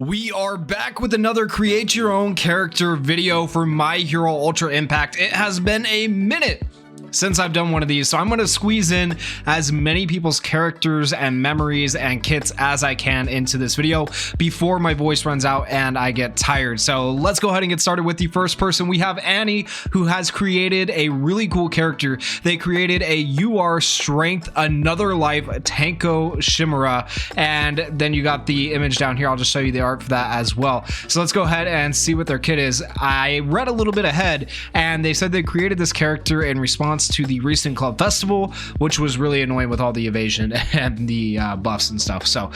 We are back with another create your own character video for My Hero Ultra Impact. It has been a minute since I've done one of these, so I'm going to squeeze in as many people's characters and memories and kits as I can into this video before my voice runs out and I get tired. So let's go ahead and get started with the first person. We have Annie, who has created a really cool character. They created a UR Strength Another Life Tanko Shimura, and then you got the image down here. I'll just show you the art for that as well. So let's go ahead and see what their kit is. I read a little bit ahead and they said they created this character in response to the recent club festival, which was really annoying with all the evasion and the buffs and stuff. So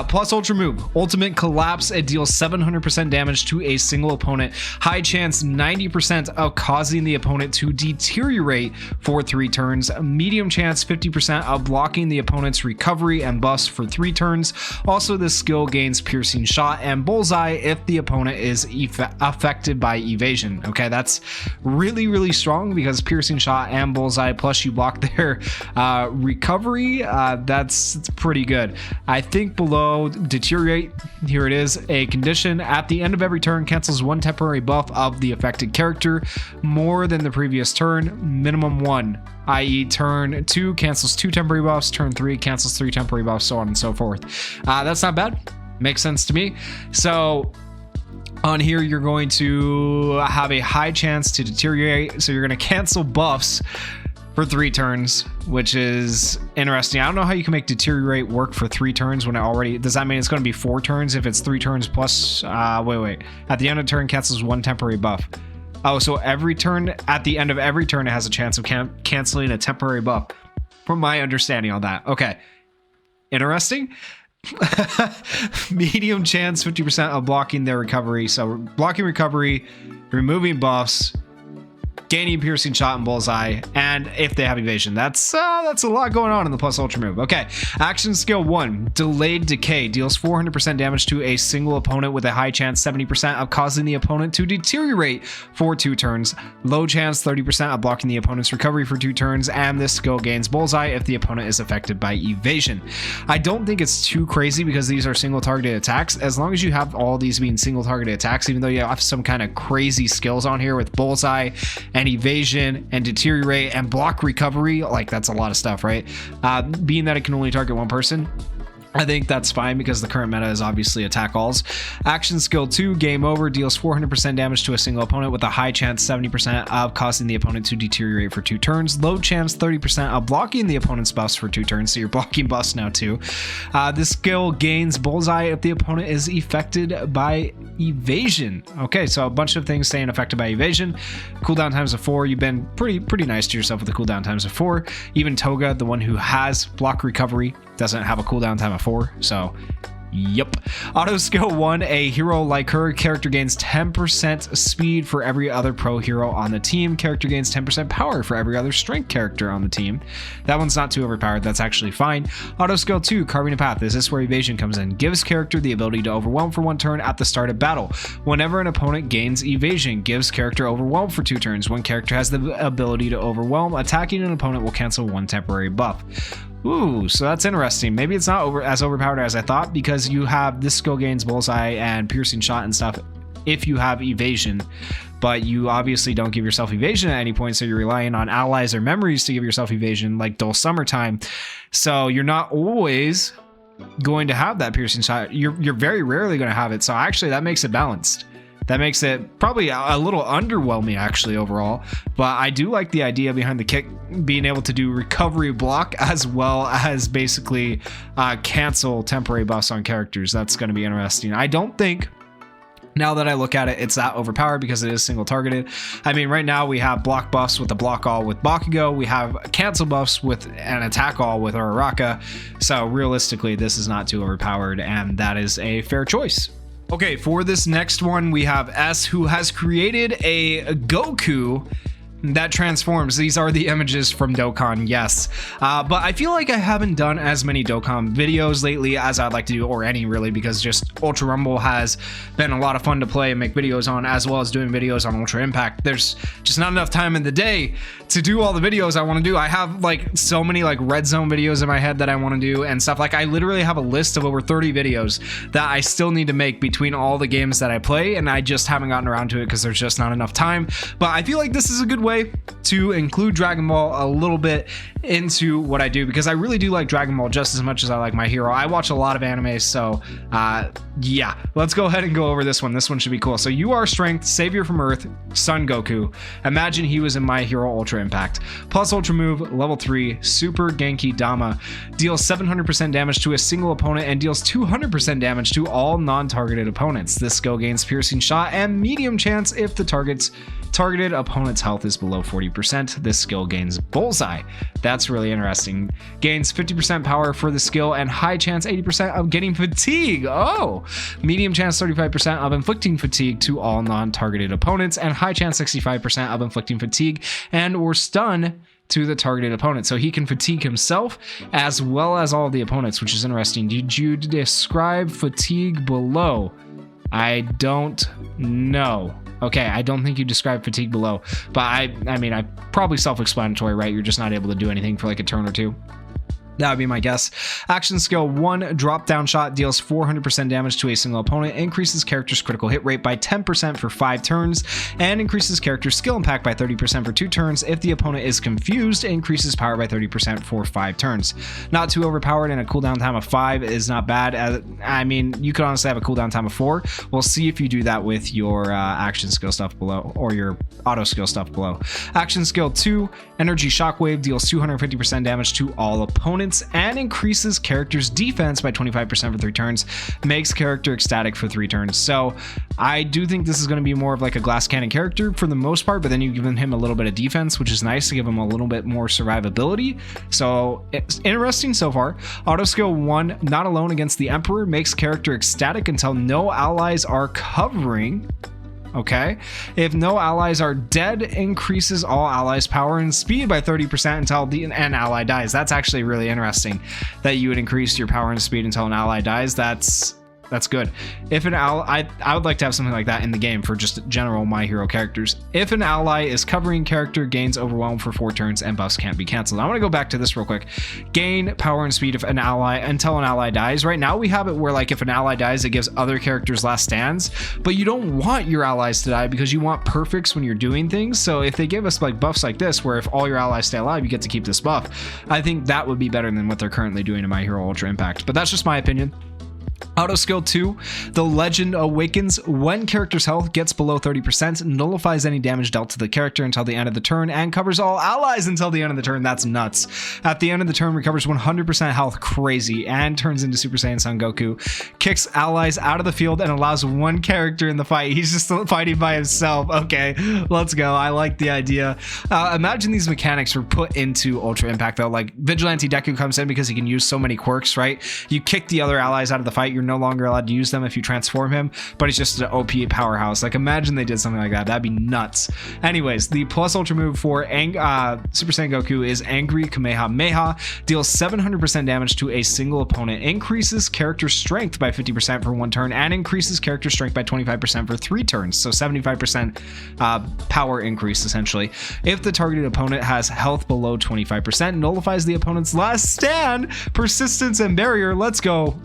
plus ultra move, ultimate collapse. It deals 700% damage to a single opponent, high chance 90% of causing the opponent to deteriorate for 3 turns, medium chance 50% of blocking the opponent's recovery and buffs for 3 turns. Also, this skill gains piercing shot and bullseye if the opponent is affected by evasion. Okay, that's really strong because piercing shot and bullseye plus you block their recovery. That's pretty good. I think below deteriorate, here it is, a condition at the end of every turn cancels 1 temporary buff of the affected character more than the previous turn, minimum 1, i.e. turn 2 cancels 2 temporary buffs, turn 3 cancels 3 temporary buffs, so on and so forth. That's not bad, makes sense to me. So on here, you're going to have a high chance to deteriorate, so you're going to cancel buffs for 3 turns, which is interesting. I don't know how you can make deteriorate work for 3 turns when it already... Does that mean it's going to be 4 turns if it's 3 turns plus... wait. At the end of turn, cancels 1 temporary buff. Oh, so every turn, at the end of every turn, it has a chance of canceling a temporary buff, from my understanding on that. Okay. Interesting. Medium chance 50% of blocking their recovery, so blocking recovery, removing buffs, gaining piercing shot and bullseye, and if they have evasion. That's a lot going on in the plus ultra move. Okay, action skill 1, delayed decay, deals 400% damage to a single opponent with a high chance 70% of causing the opponent to deteriorate for 2 turns, low chance 30% of blocking the opponent's recovery for 2 turns, and this skill gains bullseye if the opponent is affected by evasion. I don't think it's too crazy because these are single targeted attacks. As long as you have all these being single targeted attacks, even though you have some kind of crazy skills on here with bullseye and evasion and deteriorate and block recovery, like that's a lot of stuff, right? Being that it can only target 1 person, I think that's fine because the current meta is obviously attack alls. Action skill 2, game over, deals 400% damage to a single opponent with a high chance 70% of causing the opponent to deteriorate for 2 turns, low chance 30% of blocking the opponent's buffs for 2 turns, so you're blocking buffs now too. This skill gains bullseye if the opponent is affected by evasion. Okay, so a bunch of things staying affected by evasion. Cooldown times of 4. You've been pretty nice to yourself with the cooldown times of 4. Even Toga, the one who has block recovery, doesn't have a cooldown time of 4, so yep. Auto skill 1, a hero like her character gains 10% speed for every other pro hero on the team. Character gains 10% power for every other strength character on the team. That one's not too overpowered, that's actually fine. Auto skill 2, carving a path. This is where evasion comes in. Gives character the ability to overwhelm for 1 turn at the start of battle. Whenever an opponent gains evasion, gives character overwhelm for 2 turns. When character has the ability to overwhelm, attacking an opponent will cancel 1 temporary buff. Ooh, so that's interesting. Maybe it's not as overpowered as I thought because you have this skill gains bullseye and piercing shot and stuff if you have evasion, but you obviously don't give yourself evasion at any point, so you're relying on allies or memories to give yourself evasion, like dull summertime. So you're not always going to have that piercing shot. You're very rarely going to have it. So actually that makes it balanced. That makes it probably a little underwhelming actually overall, but I do like the idea behind the kick being able to do recovery block as well as basically cancel temporary buffs on characters. That's going to be interesting. I don't think, now that I look at it, it's that overpowered because it is single targeted. I mean, right now we have block buffs with the block all with Bakugo. We have cancel buffs with an attack all with Uraraka. So realistically, this is not too overpowered, and that is a fair choice. Okay, for this next one, we have S, who has created a Goku that transforms. These are the images from Dokkan, yes. But I feel like I haven't done as many Dokkan videos lately as I'd like to do, or any really, because just Ultra Rumble has been a lot of fun to play and make videos on, as well as doing videos on Ultra Impact. There's just not enough time in the day to do all the videos I want to do. I have like so many like red zone videos in my head that I want to do and stuff. Like I literally have a list of over 30 videos that I still need to make between all the games that I play, and I just haven't gotten around to it because there's just not enough time. But I feel like this is a good way to include Dragon Ball a little bit into what I do, because I really do like Dragon Ball just as much as I like My Hero. I watch a lot of anime, so yeah, let's go ahead and go over this one. This one should be cool. So you are Strength, Savior from Earth, Son Goku. Imagine he was in My Hero Ultra Impact. Plus Ultra Move, level 3, Super Genki Dama. Deals 700% damage to a single opponent and deals 200% damage to all non-targeted opponents. This skill gains Piercing Shot and medium chance if the targeted opponent's health is below 40%. This skill gains Bullseye. That's really interesting. Gains 50% power for the skill and high chance 80% of getting fatigue. Oh, medium chance 35% of inflicting fatigue to all non-targeted opponents, and high chance 65% of inflicting fatigue and or stun to the targeted opponent. So he can fatigue himself as well as all of the opponents, which is interesting. Did you describe fatigue below? I don't know. Okay, I don't think you described fatigue below, but I mean, I probably self-explanatory, right? You're just not able to do anything for like a turn or two. That would be my guess. Action skill 1, drop down shot, deals 400% damage to a single opponent, increases character's critical hit rate by 10% for 5 turns, and increases character's skill impact by 30% for 2 turns. If the opponent is confused, increases power by 30% for 5 turns. Not too overpowered, and a cooldown time of 5 is not bad. I mean, you could honestly have a cooldown time of 4. We'll see if you do that with your action skill stuff below, or your auto skill stuff below. Action skill 2, energy shockwave, deals 250% damage to all opponents, and increases character's defense by 25% for 3 turns, makes character ecstatic for 3 turns. So I do think this is going to be more of like a glass cannon character for the most part, but then you've given him a little bit of defense, which is nice to give him a little bit more survivability. So it's interesting so far. Auto skill 1, not alone against the Emperor, makes character ecstatic until no allies are covering. Okay, if no allies are dead, increases all allies' power and speed by 30% until an ally dies. That's actually really interesting that you would increase your power and speed until an ally dies. That's good. If an ally, I would like to have something like that in the game for just general My Hero characters. If an ally is covering, character gains overwhelm for 4 turns and buffs can't be canceled. I want to go back to this real quick. Gain power and speed of an ally until an ally dies. Right now we have it where like if an ally dies, it gives other characters last stands, but you don't want your allies to die because you want perfects when you're doing things. So if they give us like buffs like this, where if all your allies stay alive, you get to keep this buff, I think that would be better than what they're currently doing in My Hero Ultra Impact. But that's just my opinion. Auto skill 2, the Legend Awakens. When character's health gets below 30%, nullifies any damage dealt to the character until the end of the turn and covers all allies until the end of the turn. That's nuts. At the end of the turn, recovers 100% health, crazy, and turns into Super Saiyan Son Goku. Kicks allies out of the field and allows one character in the fight. He's just fighting by himself. Okay, let's go. I like the idea. Imagine these mechanics were put into Ultra Impact though. Like Vigilante Deku comes in because he can use so many quirks, right? You kick the other allies out of the fight, you're no longer allowed to use them if you transform him, but he's just an OP powerhouse. Like imagine they did something like that. That'd be nuts. Anyways, the plus ultra move for Super Saiyan Goku is Angry Kamehameha. Deals 700% damage to a single opponent, increases character strength by 50% for 1 turn, and increases character strength by 25% for 3 turns. So 75% power increase essentially. If the targeted opponent has health below 25%, nullifies the opponent's last stand, persistence, and barrier. Let's go.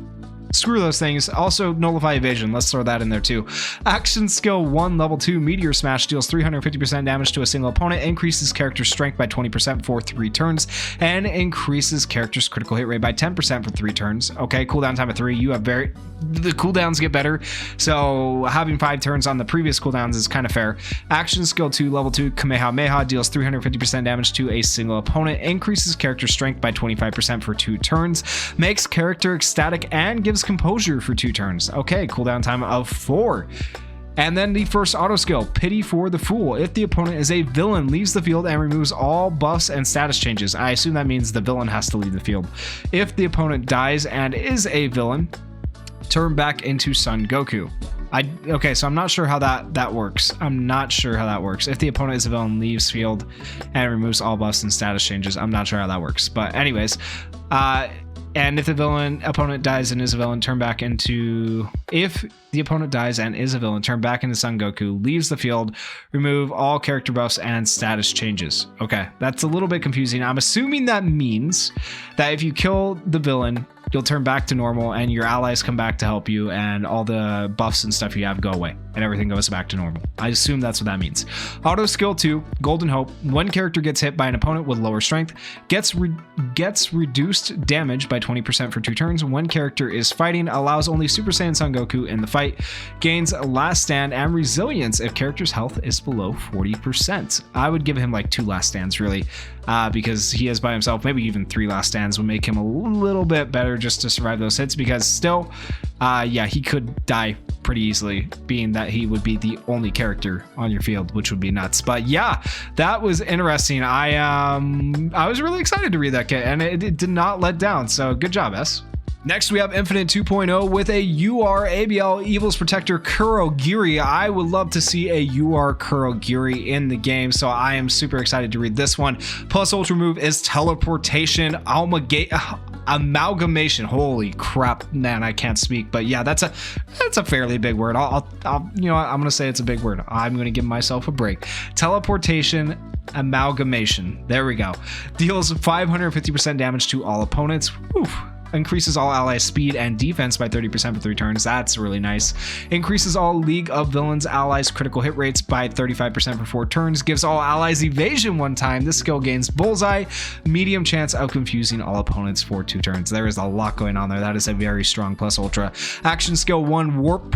Screw those things. Also nullify evasion. Let's throw that in there too. Action skill 1, level 2, Meteor Smash, deals 350% damage to a single opponent, increases character strength by 20% for 3 turns, and increases character's critical hit rate by 10% for 3 turns. Okay, cooldown time of 3. You have the cooldowns get better, so having 5 turns on the previous cooldowns is kind of fair. Action skill 2, level 2, Kamehameha, deals 350% damage to a single opponent, increases character strength by 25% for 2 turns, makes character ecstatic, and gives composure for 2 turns. Okay, cooldown time of 4. And then the first auto skill, Pity for the Fool. If the opponent is a villain, leaves the field and removes all buffs and status changes. I assume that means the villain has to leave the field. If the opponent dies and is a villain, turn back into Son Goku. Okay, so I'm not sure how that works. I'm not sure how that works. If the opponent is a villain, leaves field and removes all buffs and status changes. I'm not sure how that works. But anyways, And if the opponent dies and is a villain, turn back into... If the opponent dies and is a villain, turn back into Son Goku, leaves the field, remove all character buffs and status changes. Okay, that's a little bit confusing. I'm assuming that means that if you kill the villain, you'll turn back to normal and your allies come back to help you and all the buffs and stuff you have go away and everything goes back to normal. I assume that's what that means. Auto skill 2, Golden Hope. One character gets hit by an opponent with lower strength, gets reduced damage by 20% for 2 turns. One character is fighting, allows only Super Saiyan Son Goku in the fight, gains last stand and resilience if character's health is below 40%. I would give him like 2 last stands really, because he is by himself. Maybe even 3 last stands would make him a little bit better just to survive those hits, because still, yeah, he could die pretty easily, being that he would be the only character on your field, which would be nuts. But yeah, that was interesting. I was really excited to read that kit, and it did not let down. So good job, S. Next, we have Infinite 2.0 with a UR ABL Evil's Protector Kurogiri. I would love to see a UR Kurogiri in the game, so I am super excited to read this one. Plus Ultra move is Teleportation Amalgamation. Holy crap, man, I can't speak. But yeah, that's a fairly big word. I'll you know what, I'm gonna say it's a big word. I'm gonna give myself a break. Teleportation Amalgamation. There we go. Deals 550% damage to all opponents. Whew. Increases all allies' speed and defense by 30% for 3 turns. That's really nice. Increases all League of Villains allies' critical hit rates by 35% for 4 turns. Gives all allies evasion 1 time. This skill gains Bullseye, medium chance of confusing all opponents for 2 turns. There is a lot going on there. That is a very strong plus ultra. Action skill 1, Warp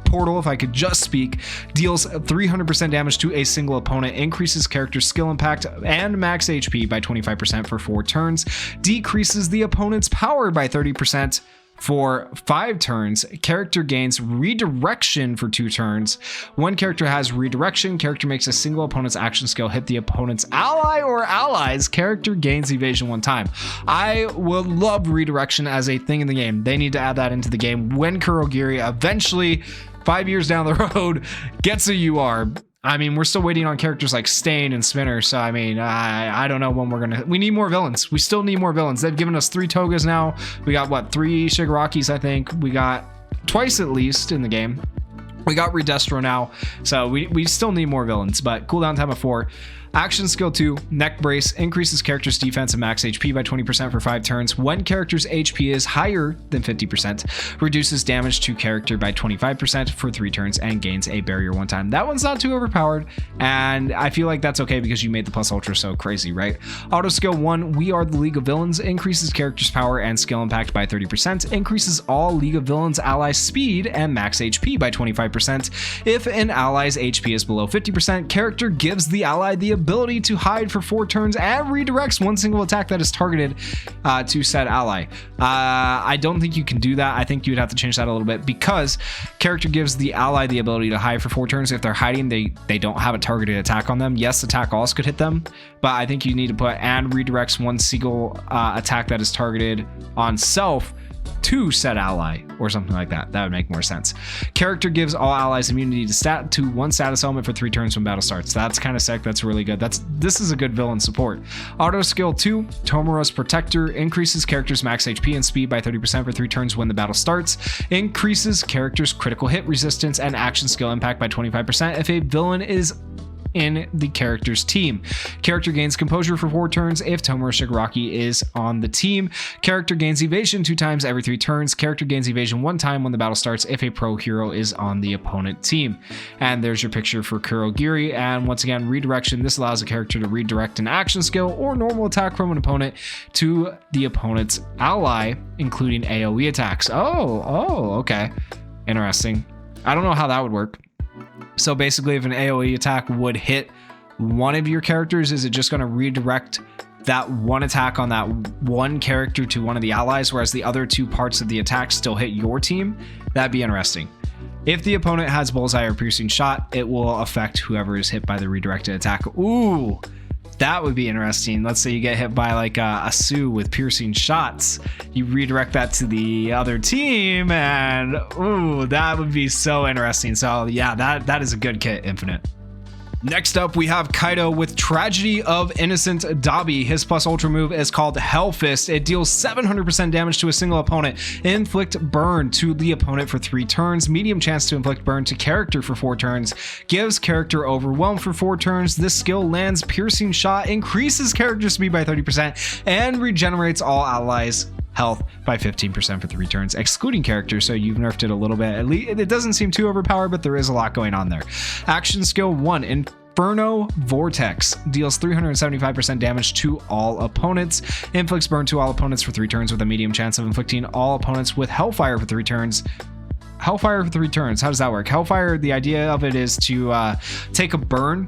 Portal, if I could just speak, deals 300% damage to a single opponent, increases character skill impact and max HP by 25% for 4 turns, decreases the opponent's power by 30% for 5 turns. Character gains redirection for 2 turns. One character has redirection. Character makes a single opponent's action skill hit the opponent's ally or allies. Character gains evasion 1 time. I would love redirection as a thing in the game. They need to add that into the game when Kurogiri eventually, 5 years down the road, gets a UR. I mean, we're still waiting on characters like Stain and Spinner, so I mean, I don't know when we're gonna... We need more villains. We still need more villains. They've given us 3 Togas now. We got, what, 3 Shigarakis, I think. We got twice at least in the game. We got Redestro now, so we still need more villains, but cooldown time of 4. Action skill 2, Neck Brace, increases character's defense and max HP by 20% for 5 turns. When character's HP is higher than 50%, reduces damage to character by 25% for 3 turns and gains a barrier 1 time. That one's not too overpowered, and I feel like that's okay because you made the plus ultra so crazy, right? Auto skill 1, We Are the League of Villains, increases character's power and skill impact by 30%, increases all League of Villains allies' speed and max HP by 25%. If an ally's HP is below 50%, character gives the ally the ability to hide for 4 turns and redirects 1 single attack that is targeted to said ally. I don't think you can do that. I think you would have to change that a little bit, because character gives the ally the ability to hide for 4 turns. If they're hiding, they don't have a targeted attack on them. Yes, attack alls could hit them, but I think you need to put and redirects 1 single attack that is targeted on self to said ally or something like that. That would make more sense. Character gives all allies immunity to 1 status element for 3 turns when battle starts. That's kind of sick. That's really good. This is a good villain support. Auto skill 2, Tomura's Protector, increases character's max HP and speed by 30% for 3 turns when the battle starts. Increases character's critical hit resistance and action skill impact by 25% if a villain is in the character's team. Character gains composure for 4 turns if Tomura Shigaraki is on the team. Character gains evasion 2 times every 3 turns. Character gains evasion 1 time when the battle starts if a pro hero is on the opponent team. And there's your picture for Kurogiri. And once again, redirection. This allows a character to redirect an action skill or normal attack from an opponent to the opponent's ally, including AoE attacks. Oh, okay. Interesting. I don't know how that would work. So basically, if an AoE attack would hit one of your characters, is it just going to redirect that 1 attack on that 1 character to one of the allies, whereas the other 2 parts of the attack still hit your team? That'd be interesting. If the opponent has Bullseye or Piercing Shot, it will affect whoever is hit by the redirected attack. Ooh, that would be interesting. Let's say you get hit by like a Sue with Piercing Shots. You redirect that to the other team, and ooh, that would be so interesting. So yeah, that is a good kit, Infinite. Next up, we have Kaido with Tragedy of Innocent Dabi. His plus ultra move is called Hell Fist. It deals 700% damage to a single opponent. Inflict burn to the opponent for 3 turns. Medium chance to inflict burn to character for 4 turns. Gives character overwhelm for 4 turns. This skill lands piercing shot, increases character speed by 30%, and regenerates all allies' health by 15% for 3 turns, excluding characters, so you've nerfed it a little bit. At least it doesn't seem too overpowered, but there is a lot going on there. Action skill 1, Inferno Vortex. Deals 375% damage to all opponents. Inflicts burn to all opponents for 3 turns with a medium chance of inflicting all opponents with Hellfire for 3 turns. Hellfire for 3 turns, how does that work? Hellfire, the idea of it is to take a burn,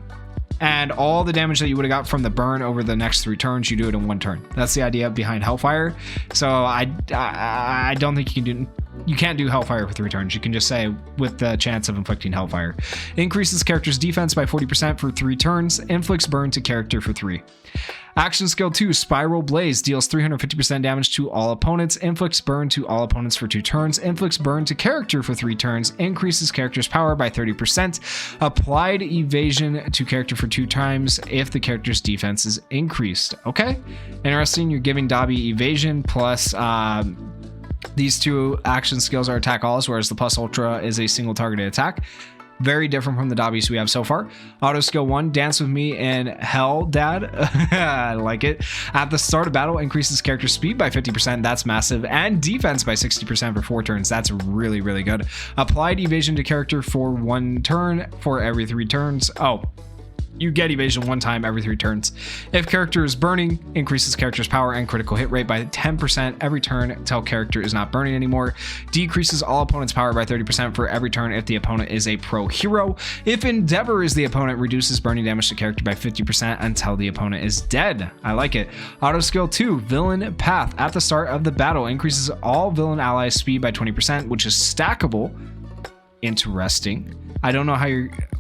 and all the damage that you would have got from the burn over the next 3 turns, you do it in 1 turn. That's the idea behind Hellfire. So I don't think you can't do Hellfire for 3 turns. You can just say with the chance of inflicting Hellfire. Increases character's defense by 40% for 3 turns. Inflicts burn to character for 3. Action skill 2, Spiral Blaze. Deals 350% damage to all opponents. Inflicts burn to all opponents for 2 turns. Inflicts burn to character for 3 turns. Increases character's power by 30%. Applied evasion to character for 2 times if the character's defense is increased. Okay, interesting. You're giving Dabi evasion plus these 2 action skills are attack alls, whereas the plus ultra is a single targeted attack. Very different from the Dabis we have so far. Auto skill 1, Dance with Me in Hell, Dad. I like it. At the start of battle, increases character speed by 50%. That's massive. And defense by 60% for 4 turns. That's really, really good. Applied evasion to character for 1 turn for every 3 turns. Oh, you get evasion 1 time every 3 turns. If character is burning, increases character's power and critical hit rate by 10% every turn until character is not burning anymore. Decreases all opponents' power by 30% for every turn if the opponent is a pro hero. If Endeavor is the opponent, reduces burning damage to character by 50% until the opponent is dead. I like it. Auto skill 2, Villain Path. At the start of the battle, increases all villain allies' speed by 20%, which is stackable. Interesting. I don't know how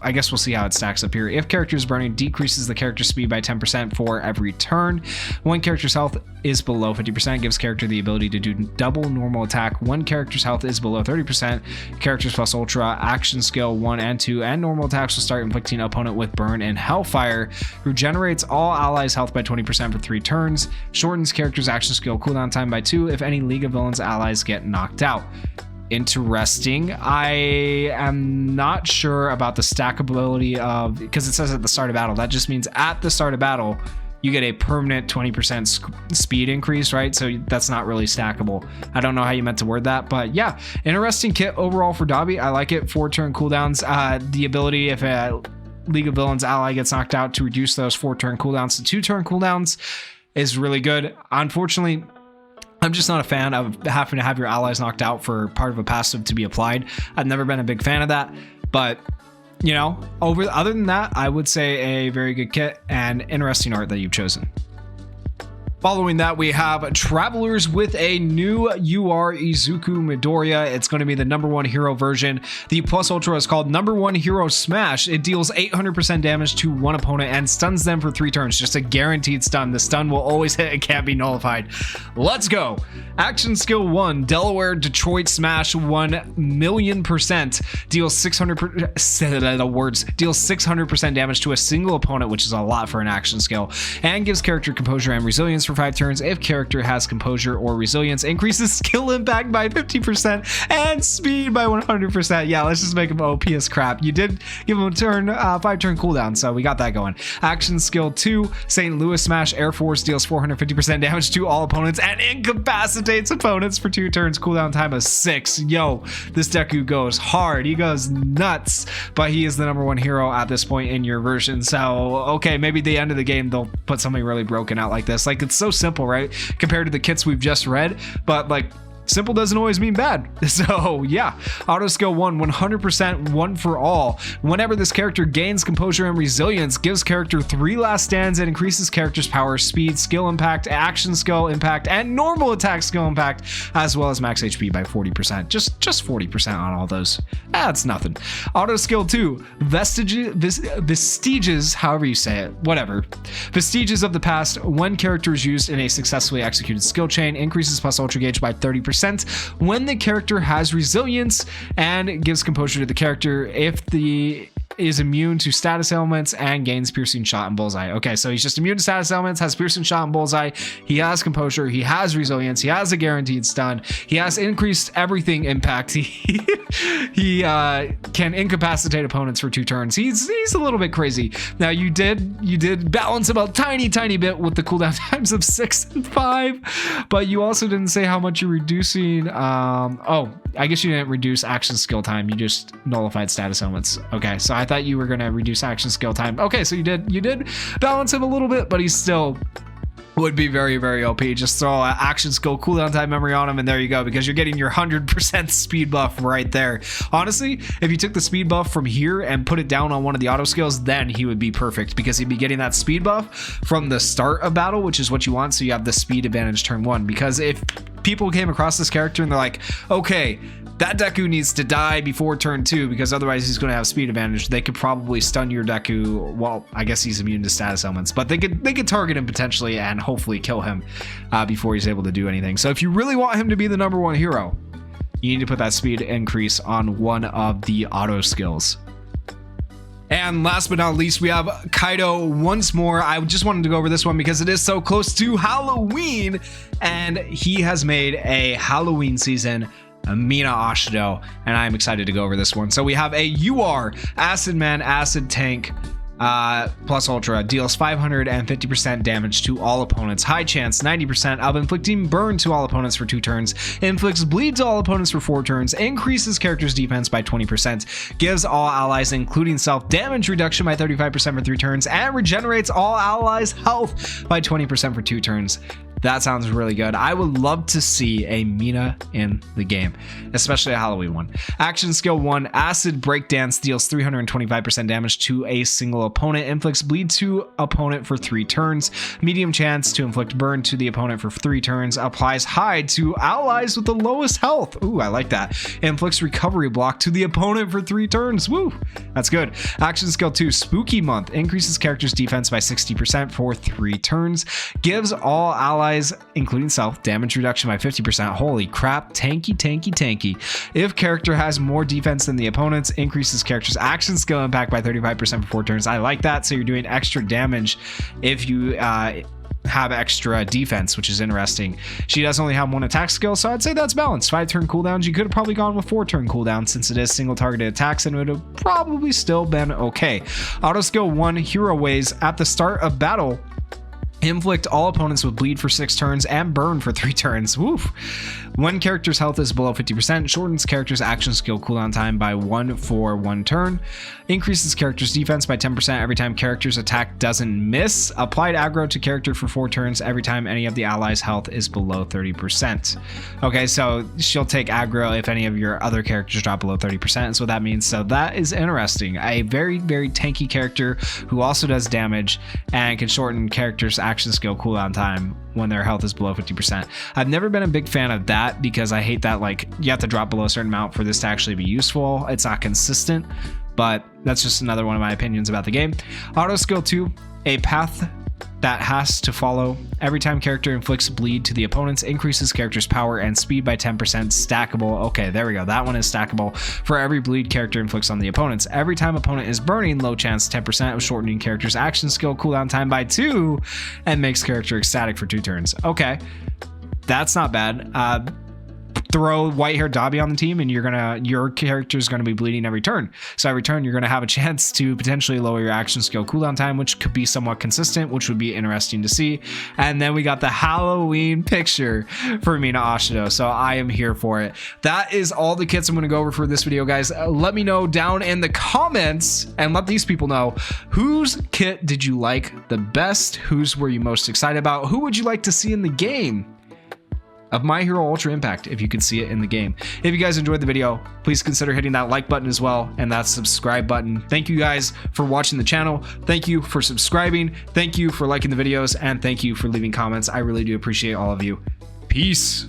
I guess we'll see how it stacks up here. If character is burning, decreases the character speed by 10% for every turn. When character's health is below 50%, gives character the ability to do double normal attack. When character's health is below 30%, characters plus ultra, action skill 1 and 2, and normal attacks will start inflicting opponent with burn and hellfire. Regenerates all allies' health by 20% for 3 turns. Shortens character's action skill cooldown time by 2 if any League of Villains allies get knocked out. Interesting. I am not sure about the stackability of, because it says at the start of battle. That just means at the start of battle you get a permanent 20% speed increase, right? So that's not really stackable. I don't know how you meant to word that, but yeah, interesting kit overall for Dabi. I like it. 4 turn cooldowns. The ability if a League of Villains ally gets knocked out to reduce those 4 turn cooldowns to 2 turn cooldowns is really good. Unfortunately, I'm just not a fan of having to have your allies knocked out for part of a passive to be applied. I've never been a big fan of that, but you know, other than that, I would say a very good kit and interesting art that you've chosen. Following that, we have Travelers with a new UR Izuku Midoriya. It's going to be the #1 hero version. The plus ultra is called #1 Hero Smash. It deals 800% damage to 1 opponent and stuns them for 3 turns. Just a guaranteed stun. The stun will always hit. It can't be nullified. Let's go. Action skill 1, Delaware Detroit Smash 1,000,000%. Deals 600% damage to a single opponent, which is a lot for an action skill, and gives character composure and resilience for 5 turns. If character has composure or resilience, increases skill impact by 50% and speed by 100%. Yeah, let's just make him OP as crap. You did give him a 5-turn cooldown, so we got that going. Action skill 2, St. Louis Smash Air Force. Deals 450% damage to all opponents and incapacitates opponents for 2 turns. Cooldown time of 6. Yo, this Deku goes hard. He goes nuts, but he is the #1 hero at this point in your version. So, okay, maybe at the end of the game, they'll put something really broken out like this. Like, it's so simple, right? Compared to the kits we've just read, but like, simple doesn't always mean bad. So yeah, auto skill 1, 100% one for all. Whenever this character gains composure and resilience, gives character 3 last stands and increases character's power, speed, skill impact, action skill impact, and normal attack skill impact, as well as max HP by 40%. Just 40% on all those. That's nothing. Auto skill 2, Vestiges, however you say it, whatever. Vestiges of the past. When character is used in a successfully executed skill chain, increases plus ultra gauge by 30% when the character has resilience and gives composure to the character. If is immune to status ailments and gains piercing shot and bullseye. Okay, so he's just immune to status ailments, has piercing shot and bullseye. He has composure. He has resilience. He has a guaranteed stun. He has increased everything impact. He can incapacitate opponents for 2 turns. He's a little bit crazy. Now you did balance him a tiny bit with the cooldown times of 6 and 5, but you also didn't say how much you're reducing. Oh, I guess you didn't reduce action skill time. You just nullified status elements. Okay, so I thought you were gonna reduce action skill time. Okay, so you did balance him a little bit, but he's still would be very OP. Just throw an action skill cooldown time memory on him, and there you go, because you're getting your 100% speed buff right there. Honestly, if you took the speed buff from here and put it down on one of the auto skills, then he would be perfect, because he'd be getting that speed buff from the start of battle, which is what you want, so you have the speed advantage turn 1. Because if people came across this character and they're like, okay, that Deku needs to die before turn 2 because otherwise he's going to have speed advantage, they could probably stun your Deku. Well, I guess he's immune to status elements, but they could target him potentially and hopefully kill him before he's able to do anything. So if you really want him to be the #1 hero, you need to put that speed increase on one of the auto skills. And last but not least, we have Kaido once more. I just wanted to go over this one because it is so close to Halloween, and he has made a Halloween season Mina Ashido, and I'm excited to go over this one. So we have a UR Acid Man Acid Tank plus Ultra, deals 550% damage to all opponents, high chance 90% of inflicting burn to all opponents for 2 turns, inflicts bleed to all opponents for 4 turns, increases character's defense by 20%, gives all allies including self damage reduction by 35% for 3 turns, and regenerates all allies health by 20% for 2 turns. That sounds really good. I would love to see a Mina in the game, especially a Halloween one. Action skill 1, Acid Breakdance, deals 325% damage to a single opponent, inflicts bleed to opponent for 3 turns, medium chance to inflict burn to the opponent for 3 turns, applies hide to allies with the lowest health. Ooh, I like that. Inflicts recovery block to the opponent for 3 turns. Woo, that's good. Action skill 2, Spooky Month, increases character's defense by 60% for 3 turns, gives all allies including self damage reduction by 50%. Holy crap, tanky. If character has more defense than the opponents, increases character's action skill impact by 35% for 4 turns. I like that. So you're doing extra damage if you have extra defense, which is interesting. She does only have 1 attack skill, so I'd say that's balanced. 5 turn cooldowns. You could have probably gone with 4 turn cooldowns since it is single targeted attacks, and it would have probably still been okay. Auto skill 1, Hero Ways, at the start of battle, inflict all opponents with bleed for 6 turns and burn for 3 turns. Woof. When character's health is below 50%, shortens character's action skill cooldown time by 1 for 1 turn. Increases character's defense by 10% every time character's attack doesn't miss. Applied aggro to character for 4 turns every time any of the allies' health is below 30%. Okay, so she'll take aggro if any of your other characters drop below 30%. So that means, so that is interesting. A very tanky character who also does damage and can shorten character's action skill cooldown time when their health is below 50%. I've never been a big fan of that because I hate that, like, you have to drop below a certain amount for this to actually be useful. It's not consistent, but that's just another one of my opinions about the game. Auto skill 2, a path that has to follow. Every time character inflicts bleed to the opponents, increases character's power and speed by 10%, stackable. Okay, there we go. That one is stackable for every bleed character inflicts on the opponents. Every time opponent is burning, low chance 10% of shortening character's action skill cooldown time by 2 and makes character ecstatic for 2 turns. Okay, that's not bad. Throw white-haired Dobby on the team and your character's gonna be bleeding every turn. So every turn you're gonna have a chance to potentially lower your action skill cooldown time, which could be somewhat consistent, which would be interesting to see. And then we got the Halloween picture for Mina Ashido, so I am here for it. That is all the kits I'm gonna go over for this video, guys. Let me know down in the comments and let these people know, whose kit did you like the best? Whose were you most excited about? Who would you like to see in the game of My Hero Ultra Impact if you could see it in the game? If you guys enjoyed the video, please consider hitting that like button as well and that subscribe button. Thank you guys for watching the channel. Thank you for subscribing. Thank you for liking the videos, and thank you for leaving comments. I really do appreciate all of you. Peace.